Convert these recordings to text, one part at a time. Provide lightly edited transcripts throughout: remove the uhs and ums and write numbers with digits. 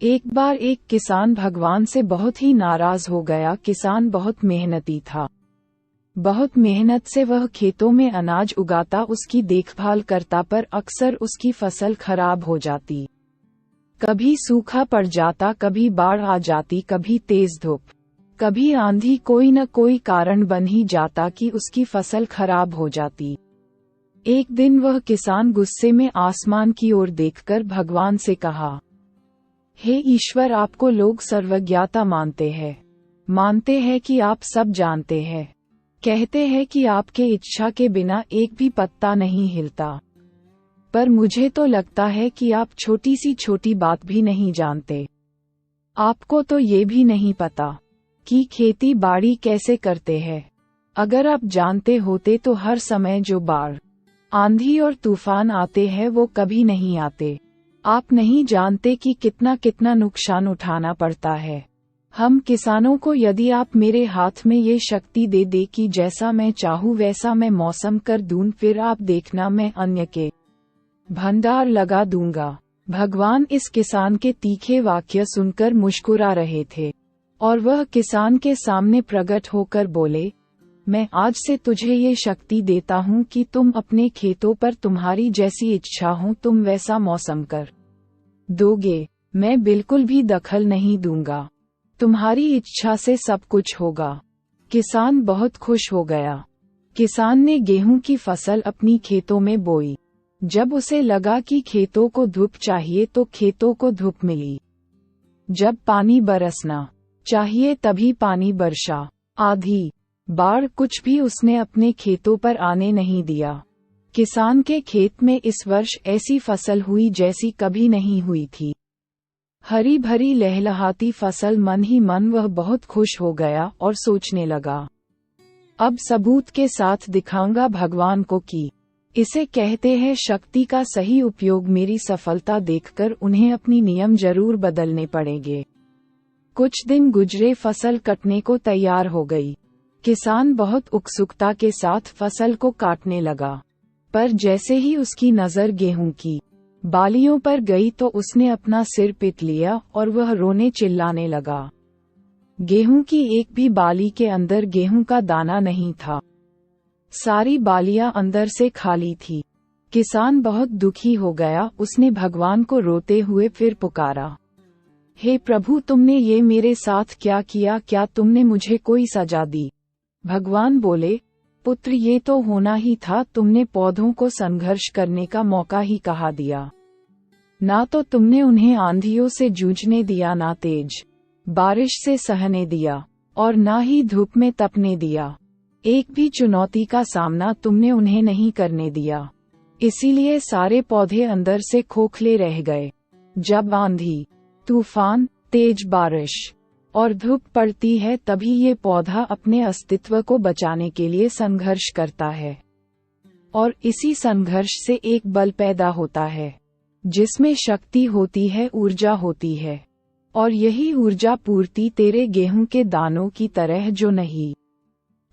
एक बार एक किसान भगवान से बहुत ही नाराज हो गया। किसान बहुत मेहनती था। बहुत मेहनत से वह खेतों में अनाज उगाता, उसकी देखभाल करता, पर अक्सर उसकी फसल खराब हो जाती। कभी सूखा पड़ जाता, कभी बाढ़ आ जाती, कभी तेज धूप, कभी आंधी, कोई न कोई कारण बन ही जाता कि उसकी फसल खराब हो जाती। एक दिन वह किसान गुस्से में आसमान की ओर देखकर भगवान से कहा, हे ईश्वर, आपको लोग सर्वज्ञता मानते हैं कि आप सब जानते हैं। कहते हैं कि आपके इच्छा के बिना एक भी पत्ता नहीं हिलता। पर मुझे तो लगता है कि आप छोटी सी छोटी बात भी नहीं जानते। आपको तो ये भी नहीं पता कि खेती बाड़ी कैसे करते हैं। अगर आप जानते होते तो हर समय जो बाढ़, आंधी और तूफान आते हैं वो कभी नहीं आते। आप नहीं जानते कि कितना कितना नुकसान उठाना पड़ता है हम किसानों को। यदि आप मेरे हाथ में ये शक्ति दे दे कि जैसा मैं चाहूँ वैसा मैं मौसम कर दूं, फिर आप देखना मैं अन्य के भंडार लगा दूंगा। भगवान इस किसान के तीखे वाक्य सुनकर मुस्कुरा रहे थे और वह किसान के सामने प्रकट होकर बोले, मैं आज से तुझे ये शक्ति देता हूँ कि तुम अपने खेतों पर तुम्हारी जैसी इच्छा हो तुम वैसा मौसम कर दोगे। मैं बिल्कुल भी दखल नहीं दूंगा। तुम्हारी इच्छा से सब कुछ होगा। किसान बहुत खुश हो गया। किसान ने गेहूं की फसल अपनी खेतों में बोई। जब उसे लगा कि खेतों को धूप चाहिए तो खेतों को धूप मिली। जब पानी बरसना चाहिए तभी पानी बरसा। आंधी, बाढ़, कुछ भी उसने अपने खेतों पर आने नहीं दिया। किसान के खेत में इस वर्ष ऐसी फसल हुई जैसी कभी नहीं हुई थी। हरी भरी लहलहाती फसल। मन ही मन वह बहुत खुश हो गया और सोचने लगा, अब सबूत के साथ दिखाऊंगा भगवान को कि इसे कहते हैं शक्ति का सही उपयोग। मेरी सफलता देखकर उन्हें अपनी नियम जरूर बदलने पड़ेंगे। कुछ दिन गुजरे, फसल कटने को तैयार हो गई। किसान बहुत उत्सुकता के साथ फसल को काटने लगा, पर जैसे ही उसकी नजर गेहूं की बालियों पर गई तो उसने अपना सिर पीट लिया और वह रोने चिल्लाने लगा। गेहूं की एक भी बाली के अंदर गेहूं का दाना नहीं था। सारी बालियां अंदर से खाली थी। किसान बहुत दुखी हो गया। उसने भगवान को रोते हुए फिर पुकारा, हे प्रभु, तुमने ये मेरे साथ क्या किया? क्या तुमने मुझे कोई सजा दी? भगवान बोले, पुत्र, ये तो होना ही था। तुमने पौधों को संघर्ष करने का मौका ही कहा दिया। ना तो तुमने उन्हें आंधियों से जूझने दिया, ना तेज बारिश से सहने दिया, और ना ही धूप में तपने दिया। एक भी चुनौती का सामना तुमने उन्हें नहीं करने दिया। इसीलिए सारे पौधे अंदर से खोखले रह गए। जब आंधी, तूफान, तेज बारिश और धूप पड़ती है तभी ये पौधा अपने अस्तित्व को बचाने के लिए संघर्ष करता है। और इसी संघर्ष से एक बल पैदा होता है जिसमें शक्ति होती है, ऊर्जा होती है। और यही ऊर्जा पूर्ति तेरे गेहूं के दानों की तरह जो नहीं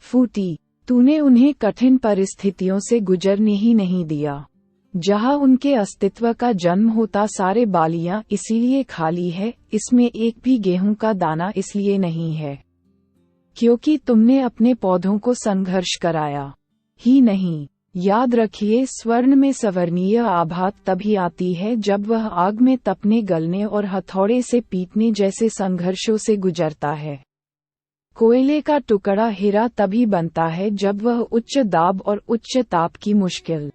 फूटी। तूने उन्हें कठिन परिस्थितियों से गुजरने ही नहीं दिया। जहाँ उनके अस्तित्व का जन्म होता, सारे बालियां इसीलिए खाली है। इसमें एक भी गेहूं का दाना इसलिए नहीं है क्योंकि तुमने अपने पौधों को संघर्ष कराया ही नहीं। याद रखिए, स्वर्ण में सवर्णीय आभा तभी आती है जब वह आग में तपने, गलने और हथौड़े से पीटने जैसे संघर्षों से गुजरता है। कोयले का टुकड़ा हीरा तभी बनता है जब वह उच्च दाब और उच्च ताप की मुश्किल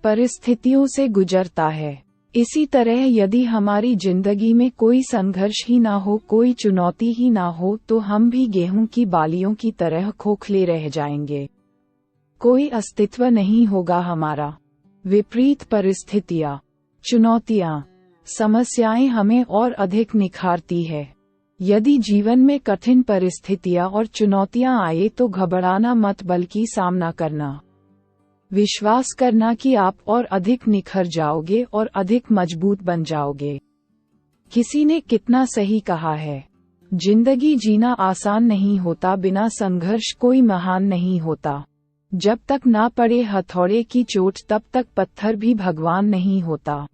परिस्थितियों से गुजरता है। इसी तरह यदि हमारी जिंदगी में कोई संघर्ष ही ना हो, कोई चुनौती ही ना हो, तो हम भी गेहूं की बालियों की तरह खोखले रह जाएंगे। कोई अस्तित्व नहीं होगा हमारा। विपरीत परिस्थितियां, चुनौतियां, समस्याएं हमें और अधिक निखारती है। यदि जीवन में कठिन परिस्थितियां और चुनौतियां आए तो घबराना मत, बल्कि सामना करना। विश्वास करना कि आप और अधिक निखर जाओगे और अधिक मजबूत बन जाओगे। किसी ने कितना सही कहा है, जिंदगी जीना आसान नहीं होता, बिना संघर्ष कोई महान नहीं होता। जब तक ना पड़े हथौड़े की चोट तब तक पत्थर भी भगवान नहीं होता।